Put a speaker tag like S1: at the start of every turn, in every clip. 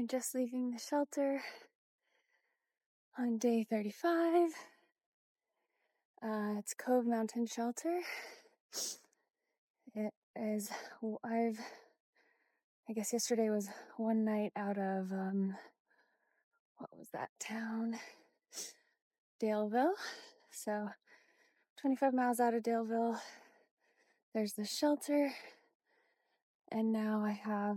S1: just leaving the shelter on day 35. It's Cove Mountain Shelter. It is, I guess yesterday was one night out of, what was that town? Daleville. So 25 miles out of Daleville, there's the shelter. And now I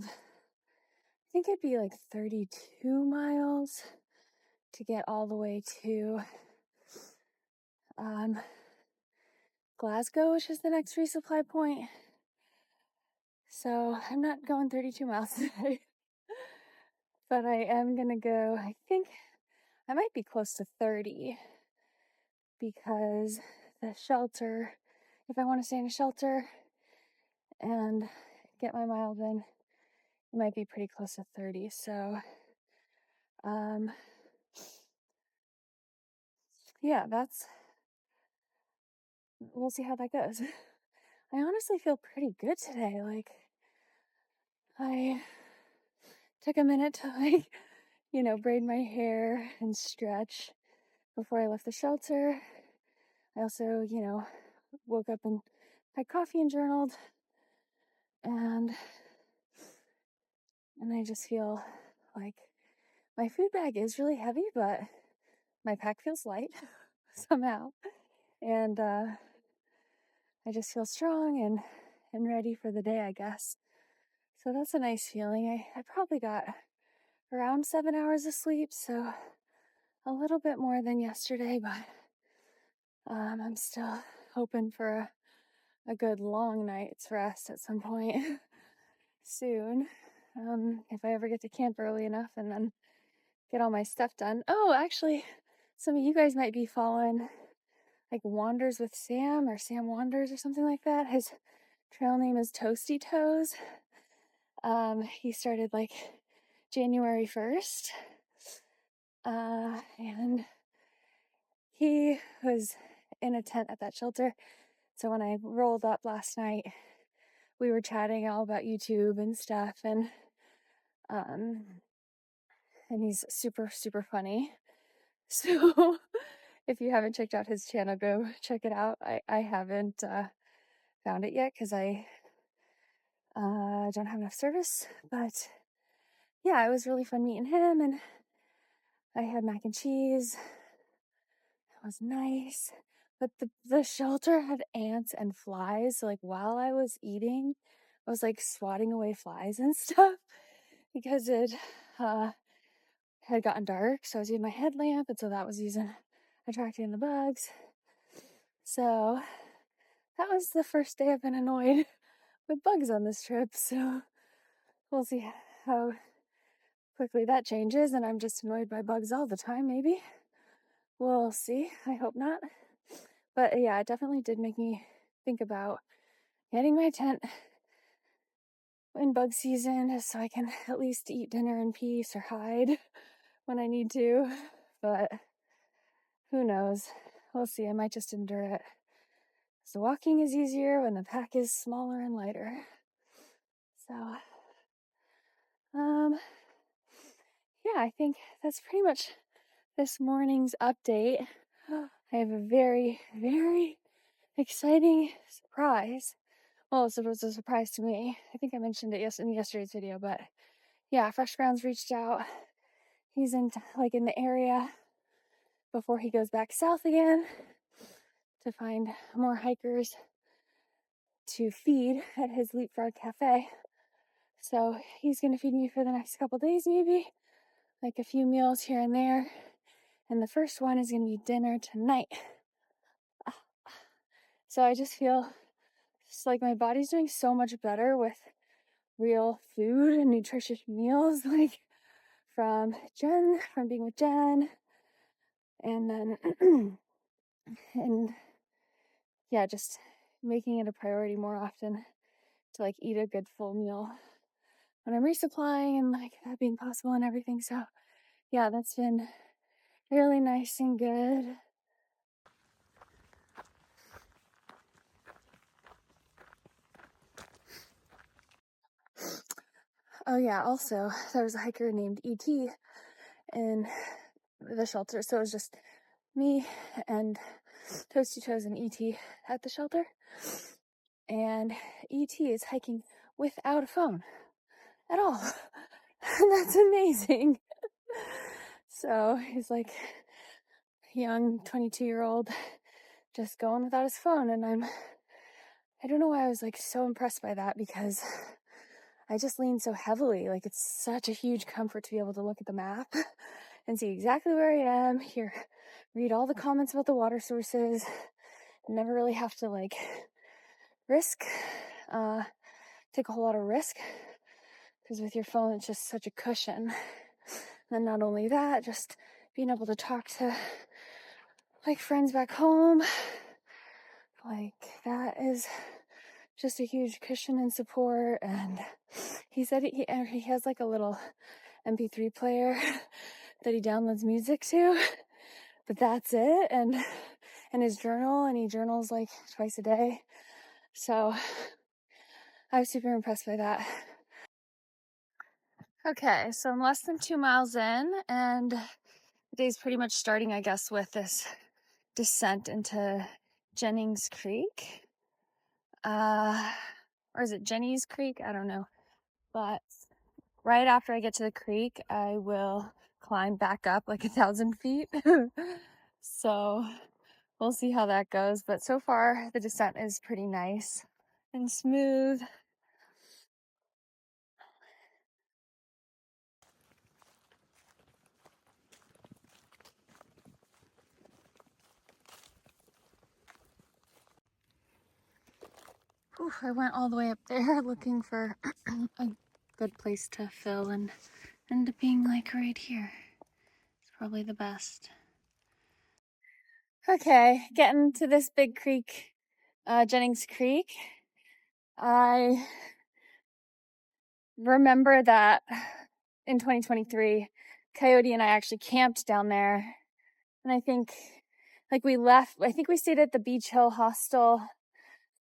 S1: think it'd be like 32 miles to get all the way to Glasgow, which is the next resupply point. So I'm not going 32 miles today, but I am gonna go, I think I might be close to 30, because the shelter, if I want to stay in a shelter and get my miles in, it might be pretty close to 30. So yeah, we'll see how that goes. I honestly feel pretty good today. Like, I took a minute to braid my hair and stretch before I left the shelter. I also, woke up and had coffee and journaled, and I just feel like my food bag is really heavy, but my pack feels light somehow. And I just feel strong and ready for the day, I guess. So that's a nice feeling. I probably got around 7 hours of sleep, so a little bit more than yesterday, but I'm still hoping for a good long night's rest at some point soon. If I ever get to camp early enough and then get all my stuff done. Oh, actually, some of you guys might be following like Wanders with Sam, or Sam Wanders or something like that. His trail name is Toasty Toes. He started like January 1st. And he was in a tent at that shelter. So when I rolled up last night, we were chatting all about YouTube and stuff, and he's super, super funny. So if you haven't checked out his channel, go check it out. I haven't found it yet because I don't have enough service, but yeah, it was really fun meeting him, and I had mac and cheese. It was nice. But the shelter had ants and flies, so like while I was eating, I was like swatting away flies and stuff because it had gotten dark. So I was using my headlamp, and so that was attracting the bugs. So that was the first day I've been annoyed with bugs on this trip. So we'll see how quickly that changes, and I'm just annoyed by bugs all the time, maybe. We'll see. I hope not. But yeah, it definitely did make me think about getting my tent in bug season so I can at least eat dinner in peace or hide when I need to. But who knows? We'll see. I might just endure it. So walking is easier when the pack is smaller and lighter. So, yeah, I think that's pretty much this morning's update. I have a very, very exciting surprise. Well, it was a surprise to me. I think I mentioned it in yesterday's video, but yeah, Fresh Grounds reached out. He's in the area before he goes back south again to find more hikers to feed at his Leapfrog Cafe. So he's going to feed me for the next couple days, maybe, like a few meals here and there. And the first one is going to be dinner tonight. So I just feel just like my body's doing so much better with real food and nutritious meals, like from being with Jen, and then and yeah, just making it a priority more often to like eat a good full meal when I'm resupplying, and like that being possible and everything. So yeah, that's been really nice and good. Oh yeah, also, there was a hiker named E.T. in the shelter, so it was just me and Toasty Toes and E.T. at the shelter. And E.T. is hiking without a phone at all. That's amazing. So he's like young 22-year-old just going without his phone, and I don't know why I was like so impressed by that, because I just lean so heavily. Like, it's such a huge comfort to be able to look at the map and see exactly where I am, read all the comments about the water sources, never really have to like take a whole lot of risk, because with your phone it's just such a cushion. And not only that, just being able to talk to like friends back home, like that is just a huge cushion and support. And he said he has like a little MP3 player that he downloads music to, but that's it. And his journal, and he journals like twice a day. So I was super impressed by that. Okay, so I'm less than 2 miles in, and the day's pretty much starting, I guess, with this descent into Jennings Creek. Or is it Jenny's Creek? I don't know. But right after I get to the creek, I will climb back up like 1,000 feet. So we'll see how that goes. But so far, the descent is pretty nice and smooth. Ooh, I went all the way up there looking for a good place to fill, and ended up being like right here. It's probably the best. Okay, getting to this big creek, Jennings Creek. I remember that in 2023, Coyote and I actually camped down there. And I think we stayed at the Beach Hill Hostel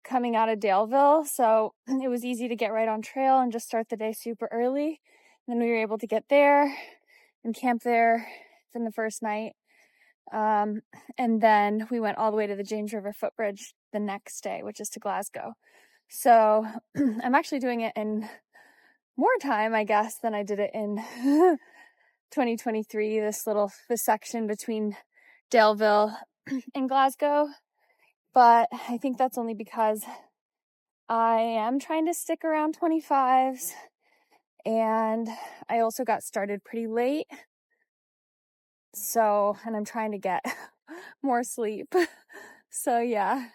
S1: coming out of Daleville. So it was easy to get right on trail and just start the day super early. And then we were able to get there and camp there in the first night. And then we went all the way to the James River footbridge the next day, which is to Glasgow. So I'm actually doing it in more time, I guess, than I did it in 2023, this section between Daleville and Glasgow. But I think that's only because I am trying to stick around 25s, and I also got started pretty late. So, and I'm trying to get more sleep. So yeah.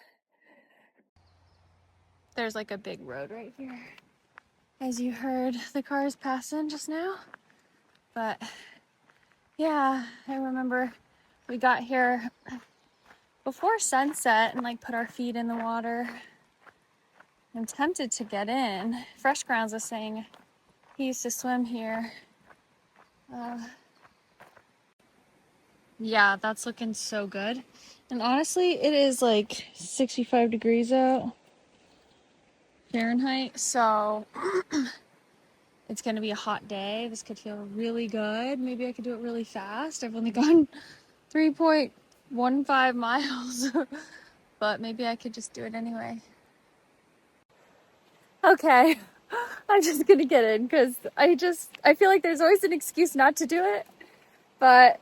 S1: There's like a big road right here. As you heard the cars passing just now. But yeah, I remember we got here before sunset and like put our feet in the water. I'm tempted to get in. Fresh Grounds was saying he used to swim here. Yeah, that's looking so good. And honestly, it is like 65 degrees out Fahrenheit, so it's gonna be a hot day. This could feel really good. Maybe I could do it really fast. I've only gone 3.15 miles, but maybe I could just do it anyway. Okay, I'm just gonna get in because I feel like there's always an excuse not to do it, but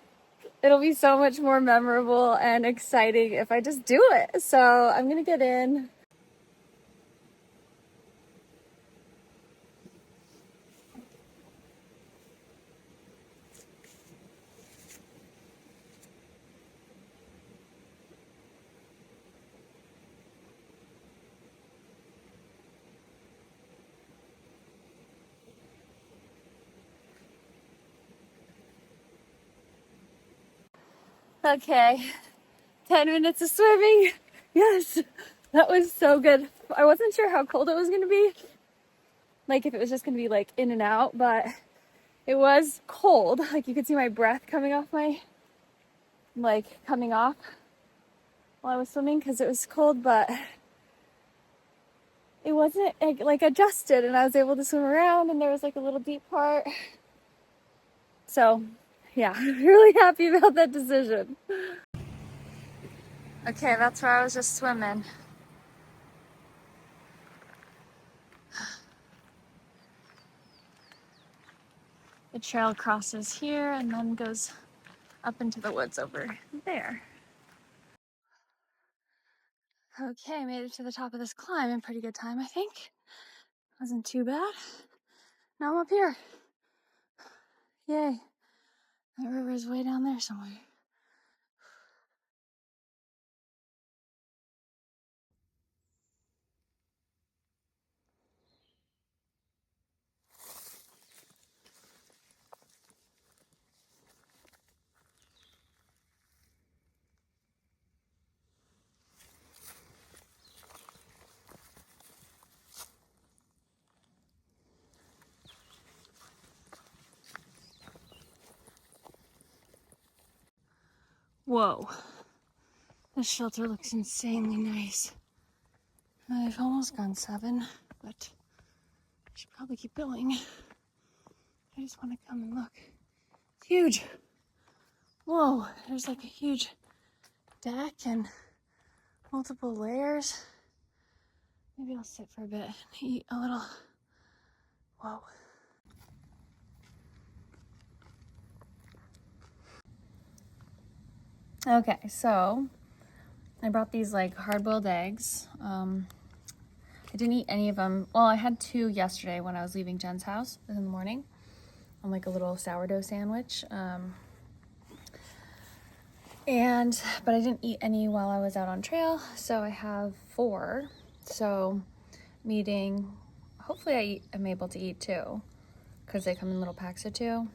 S1: it'll be so much more memorable and exciting if I just do it. So I'm gonna get in. Okay, 10 minutes of swimming. Yes, that was so good. I wasn't sure how cold it was gonna be, like if it was just gonna be like in and out, but it was cold. Like you could see my breath coming off while I was swimming, because it was cold, but it wasn't like adjusted, and I was able to swim around, and there was like a little deep part. So yeah, really happy about that decision. Okay, that's where I was just swimming. The trail crosses here and then goes up into the woods over there. Okay, made it to the top of this climb in pretty good time, I think. Wasn't too bad. Now I'm up here. Yay. That river is way down there somewhere. Whoa. This shelter looks insanely nice. I've almost gone 7, but I should probably keep going. I just want to come and look. It's huge. Whoa, there's like a huge deck and multiple layers. Maybe I'll sit for a bit and eat a little. Whoa. Okay, so I brought these like hard-boiled eggs. I didn't eat any of them. Well, I had 2 yesterday when I was leaving Jen's house in the morning on like a little sourdough sandwich. But I didn't eat any while I was out on trail, so I have 4. So I'm eating, hopefully I'm able to eat 2 because they come in little packs of 2.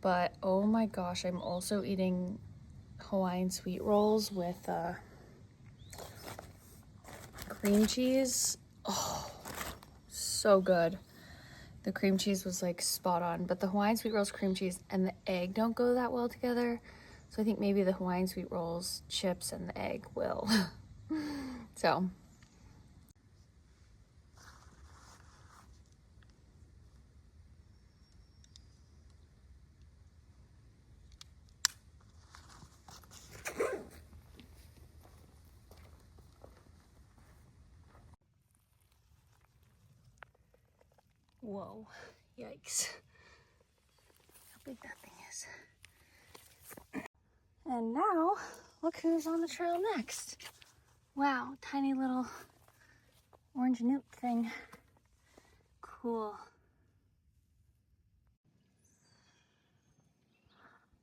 S1: But oh my gosh, I'm also eating Hawaiian sweet rolls with cream cheese. Oh, so good. The cream cheese was like spot on, but the Hawaiian sweet rolls cream cheese and the egg don't go that well together. So I think maybe the Hawaiian sweet rolls chips and the egg will. So whoa, yikes. How big that thing is. And now, look who's on the trail next. Wow, tiny little orange newt thing. Cool.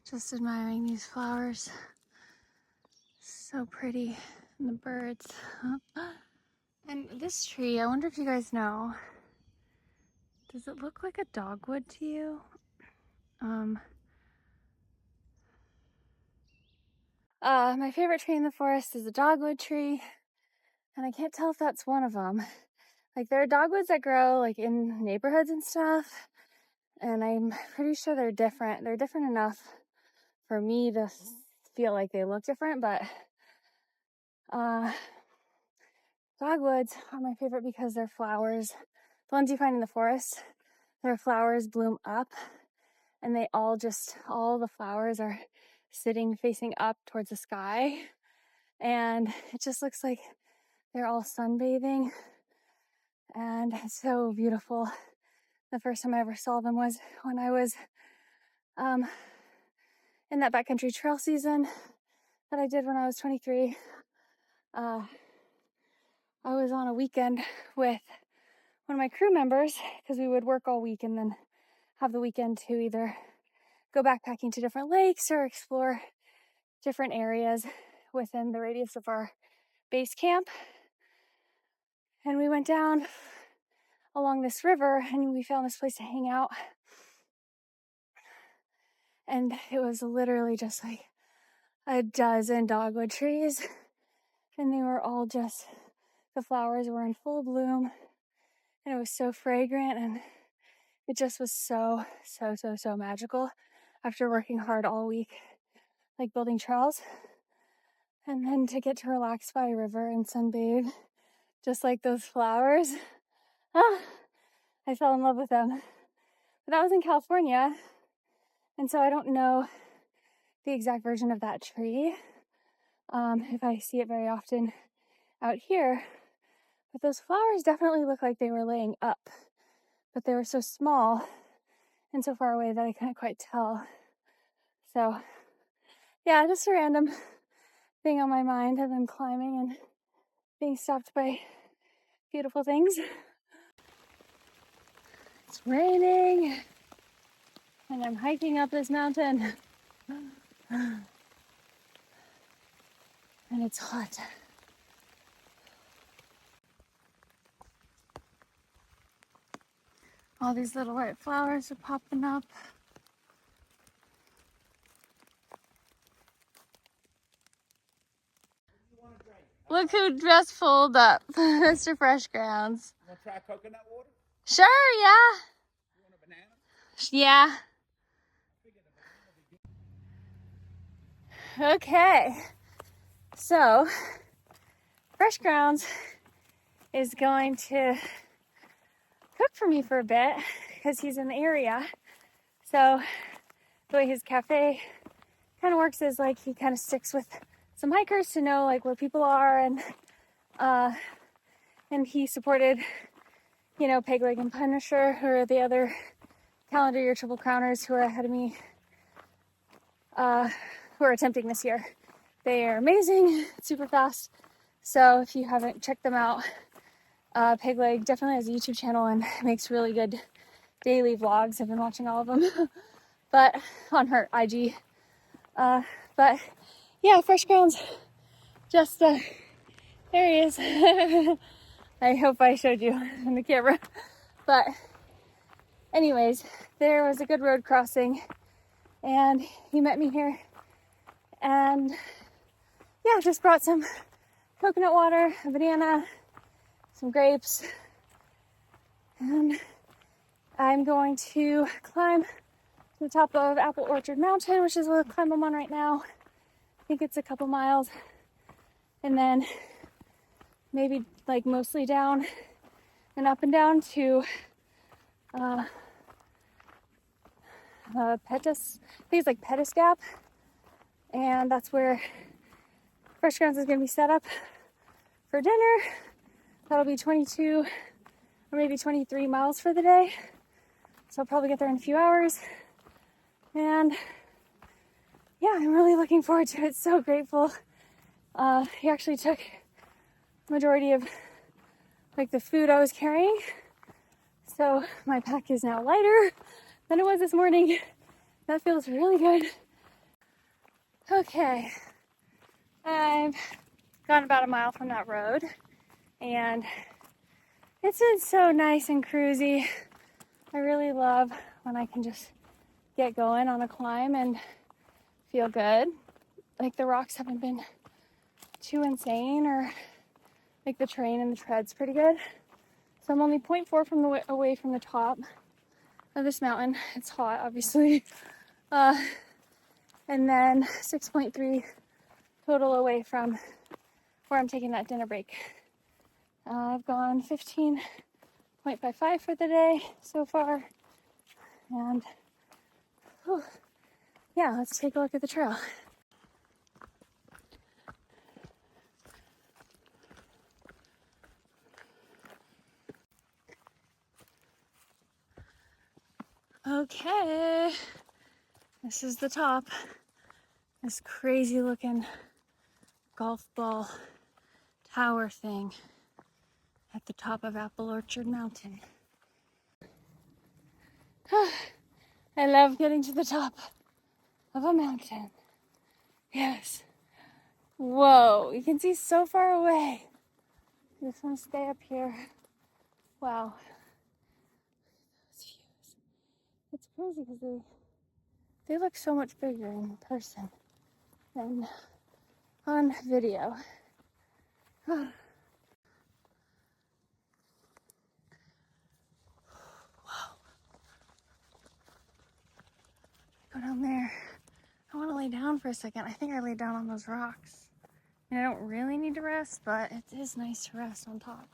S1: Just admiring these flowers. So pretty. And the birds. And this tree, I wonder if you guys know, does it look like a dogwood to you? My favorite tree in the forest is a dogwood tree, and I can't tell if that's one of them. Like, there are dogwoods that grow like in neighborhoods and stuff, and I'm pretty sure they're different. They're different enough for me to feel like they look different, but dogwoods are my favorite because their flowers, the ones you find in the forest, their flowers bloom up, and they all the flowers are sitting facing up towards the sky, and it just looks like they're all sunbathing, and it's so beautiful. The first time I ever saw them was when I was in that backcountry trail season that I did when I was 23. I was on a weekend with one of my crew members because we would work all week and then have the weekend to either go backpacking to different lakes or explore different areas within the radius of our base camp. And we went down along this river and we found this place to hang out. And it was literally just like a dozen dogwood trees. And they were all just, the flowers were in full bloom. And it was so fragrant. And it just was so magical after working hard all week, like building trails. And then to get to relax by a river and sunbathe just like those flowers. Ah, I fell in love with them. But that was in California, and so I don't know the exact version of that tree, if I see it very often out here. But those flowers definitely look like they were laying up, but they were so small and so far away that I couldn't quite tell. So yeah, just a random thing on my mind. I've been climbing and being stopped by beautiful things. It's raining and I'm hiking up this mountain and it's hot. All these little white flowers are popping up. Look who just pulled up, Mr. Fresh Grounds.
S2: You want to try coconut water?
S1: Sure, yeah.
S2: You want a banana?
S1: Yeah. Okay. So, Fresh Grounds is going to cook for me for a bit because he's in the area. So, the way his cafe kind of works is like he kind of sticks with some hikers to know like where people are, and he supported, you know, Peg Leg and Punisher, who are the other calendar year triple crowners who are ahead of me, who are attempting this year. They are amazing, super fast. So if you haven't checked them out, Peg Leg definitely has a YouTube channel and makes really good daily vlogs. I've been watching all of them, but on her IG. But yeah, Fresh Grounds, just there he is. I hope I showed you on the camera. But anyways, there was a good road crossing and he met me here and yeah, just brought some coconut water, a banana, some grapes, and I'm going to climb to the top of Apple Orchard Mountain, which is the climb I'm on right now. I think it's a couple miles, and then maybe like mostly down and up and down to Pettis, I think it's like Pettis Gap, and that's where Fresh Grounds is going to be set up for dinner. That'll be 22 or maybe 23 miles for the day, so I'll probably get there in a few hours. And yeah, I'm really looking forward to it. So grateful. He actually took majority of like the food I was carrying, so my pack is now lighter than it was this morning. That feels really good. Okay, I've gone about a mile from that road and it's been so nice and cruisy. I really love when I can just get going on a climb and feel good. Like the rocks haven't been too insane, or like the terrain and the tread's pretty good. So I'm only 0.4 from the away from the top of this mountain. It's hot, obviously. And then 6.3 total away from where I'm taking that dinner break. I've gone 15.55 for the day so far. And yeah, let's take a look at the trail. Okay, this is the top. This crazy looking golf ball tower thing at the top of Apple Orchard Mountain. I love getting to the top of a mountain. Yes. Whoa, you can see so far away. I just want to stay up here. Wow. It's crazy because they look so much bigger in person than on video. Whoa. Go down there. I want to lay down for a second. I think I laid down on those rocks. I don't really need to rest, but it is nice to rest on top.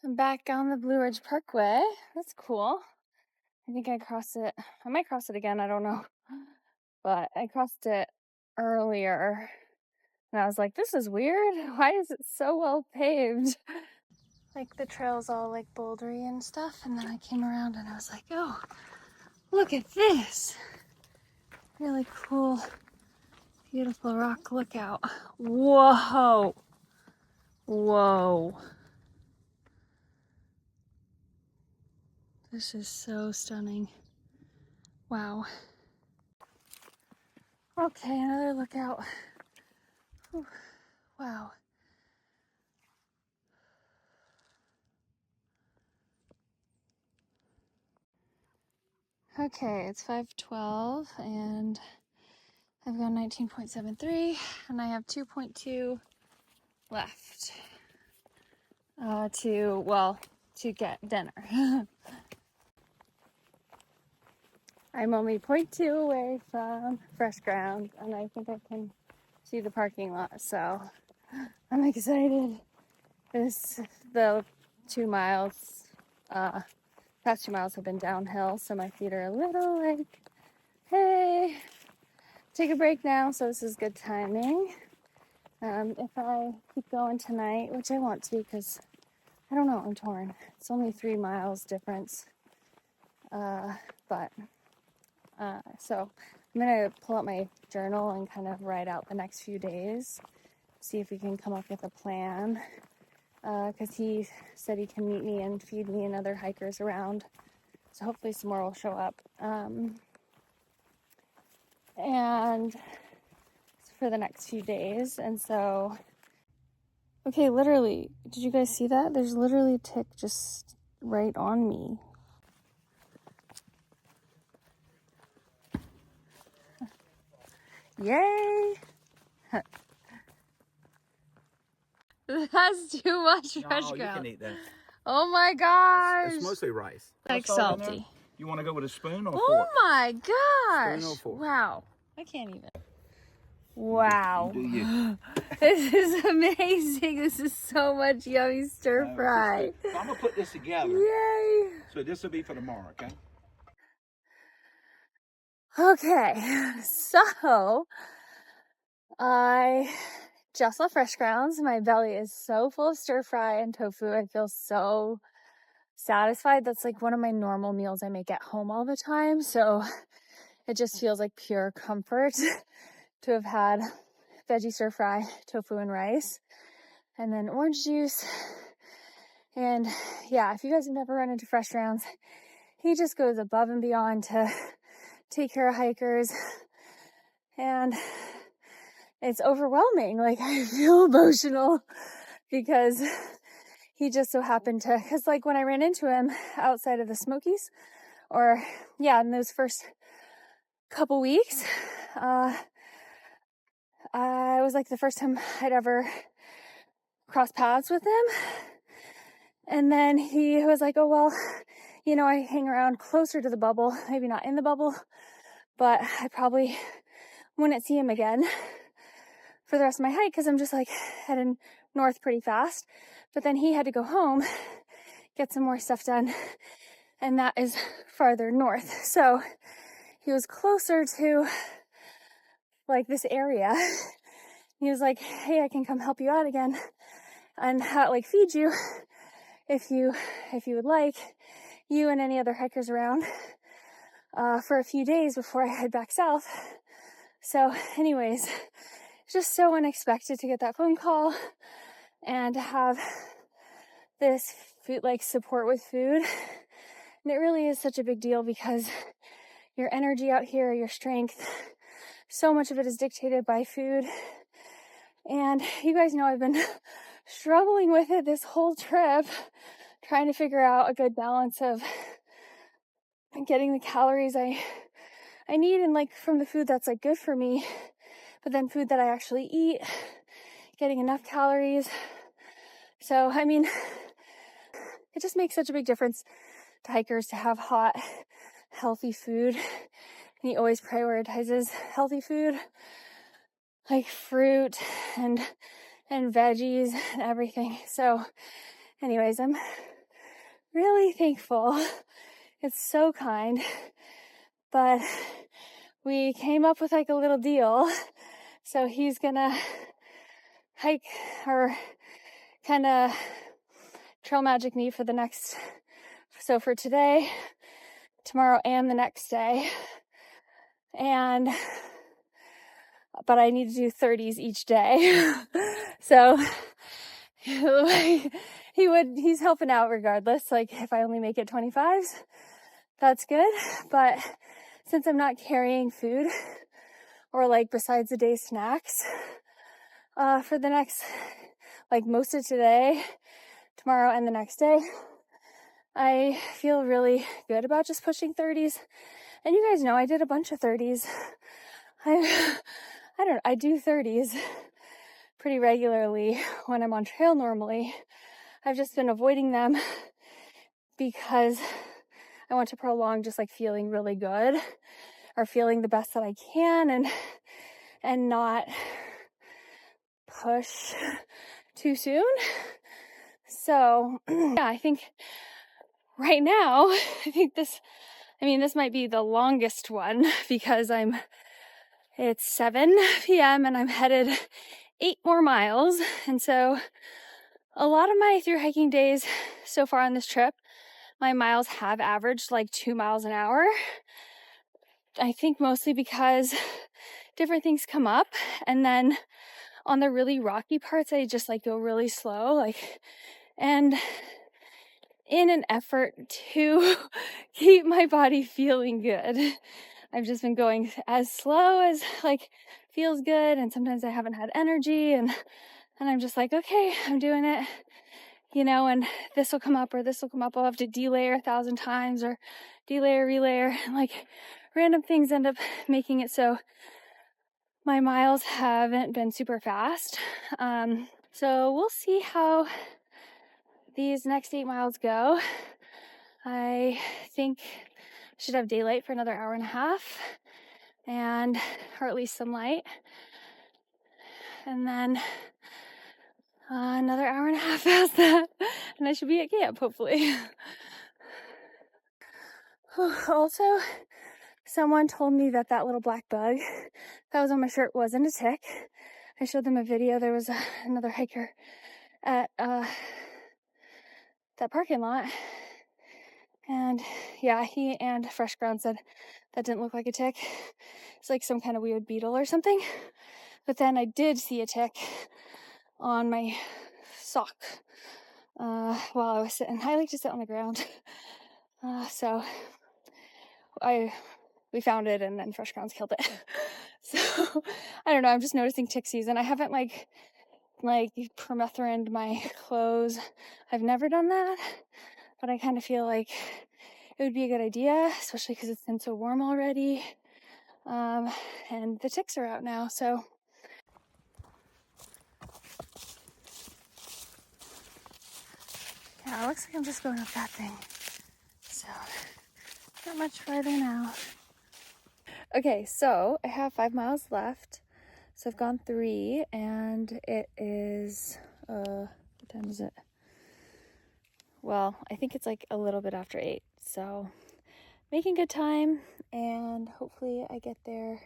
S1: I'm back on the Blue Ridge Parkway. That's cool. I think I crossed it. I might cross it again. I don't know. But I crossed it earlier. And I was like, this is weird. Why is it so well paved? Like the trail's all like bouldery and stuff. And then I came around and I was like, oh, look at this. Really cool, beautiful rock lookout. Whoa. Whoa. This is so stunning. Wow. Okay, another lookout. Whew. Wow. Okay, it's 5:12 and I've got 19.73 and I have 2.2 left to get dinner. I'm only 0.2 away from Fresh Ground and I think I can see the parking lot, so I'm excited. The 2 miles, past 2 miles have been downhill, so my feet are a little like, hey, take a break now, so this is good timing. If I keep going tonight, which I want to because, I don't know, I'm torn. It's only 3 miles difference, so I'm gonna pull out my journal and kind of write out the next few days, see if we can come up with a plan, because he said he can meet me and feed me and other hikers around, so hopefully some more will show up. And for the next few days, and so, okay, literally, did you guys see that? There's literally a tick just right on me. Yay! That's too much fresh
S2: No, you
S1: ground.
S2: can eat that.
S1: Oh my gosh!
S2: It's mostly rice.
S1: Like
S2: What's all in there?
S1: salty.
S2: You want to go with a spoon or a
S1: Oh
S2: fork?
S1: my gosh!
S2: Spoon or fork?
S1: Wow. I can't even. Wow.
S2: You do you.
S1: This is amazing. This is so much yummy stir fry.
S2: So I'm going to put this together.
S1: Yay!
S2: So this will be for tomorrow, okay?
S1: Okay, so I just left Fresh Grounds. My belly is so full of stir fry and tofu. I feel so satisfied. That's like one of my normal meals I make at home all the time. So it just feels like pure comfort to have had veggie stir fry, tofu and rice, and then orange juice. And yeah, if you guys have never run into Fresh Grounds, he just goes above and beyond to take care of hikers. And it's overwhelming. Like, I feel emotional because he just so happened to, because like when I ran into him outside of the Smokies, or yeah, in those first couple weeks, I was like the first time I'd ever crossed paths with him. And then he was like, oh, well, you know, I hang around closer to the bubble, maybe not in the bubble, but I probably wouldn't see him again for the rest of my hike because I'm just like heading north pretty fast. But then he had to go home, get some more stuff done, and that is farther north. So he was closer to like this area. He was like, hey, I can come help you out again and like feed you if you would like, you and any other hikers around, for a few days before I head back south. So anyways, just so unexpected to get that phone call and to have this food, like support with food. And it really is such a big deal because your energy out here, your strength, so much of it is dictated by food. And you guys know I've been struggling with it this whole trip, trying to figure out a good balance of getting the calories I need and like from the food that's like good for me, but then food that I actually eat, getting enough calories. So, I mean, it just makes such a big difference to hikers to have hot, healthy food. And he always prioritizes healthy food. like fruit and veggies and everything. So anyways, I'm really thankful. It's so kind. But we came up with like a little deal. So he's gonna hike or kind of trail magic me for the next, so for today, tomorrow, and the next day. And but I need to do 30s each day. So he's helping out regardless. Like if I only make it 25s, that's good. But since I'm not carrying food or like besides the day snacks, for the next, like most of today, tomorrow, and the next day, I feel really good about just pushing 30s. And you guys know I did a bunch of 30s. I do 30s pretty regularly when I'm on trail normally. I've just been avoiding them because I want to prolong just like feeling really good or feeling the best that I can and not push too soon. So yeah, I think right now, this might be the longest one because it's 7 p.m. and I'm headed 8 more miles. And so a lot of my through hiking days so far on this trip, my miles have averaged like 2 miles an hour. I think mostly because different things come up, and then on the really rocky parts, I just like go really slow, and in an effort to keep my body feeling good, I've just been going as slow as feels good. And sometimes I haven't had energy, and I'm just like, okay, I'm doing it, and this will come up or this will come up. I'll have to delayer 1,000 times or delayer, relayer, and random things end up making it so my miles haven't been super fast. So we'll see how these next 8 miles go. I think I should have daylight for another hour and a half, or at least some light. And then another hour and a half past that, and I should be at camp, hopefully. Also, someone told me that little black bug that was on my shirt wasn't a tick. I showed them a video. There was another hiker at that parking lot, and yeah, he and Fresh Ground said that didn't look like a tick. It's like some kind of weird beetle or something. But then I did see a tick on my sock while I was sitting. I like to sit on the ground. So we found it, and then Fresh Grounds killed it. So I don't know, I'm just noticing tick season. I haven't like permethrined my clothes. I've never done that, but I kind of feel like it would be a good idea, especially because it's been so warm already. And the ticks are out now, so. Yeah, it looks like I'm just going up that thing. So, not much farther now. Okay, so I have 5 miles left. So I've gone 3, and it is, what time is it? Well, I think it's like a little bit after 8. So, making good time, and hopefully I get there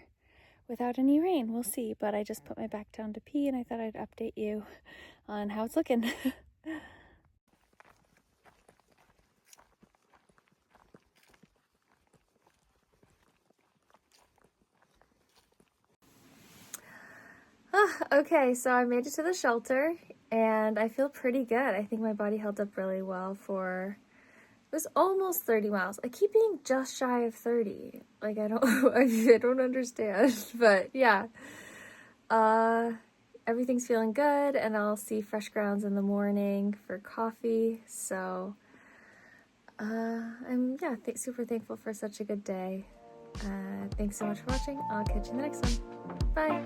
S1: without any rain. We'll see, but I just put my back down to pee, and I thought I'd update you on how it's looking. Okay, so I made it to the shelter, and I feel pretty good. I think my body held up really well it was almost 30 miles. I keep being just shy of 30. I don't understand, but yeah. Everything's feeling good, and I'll see Fresh Grounds in the morning for coffee. So, I'm super thankful for such a good day. Thanks so much for watching. I'll catch you in the next one. Bye.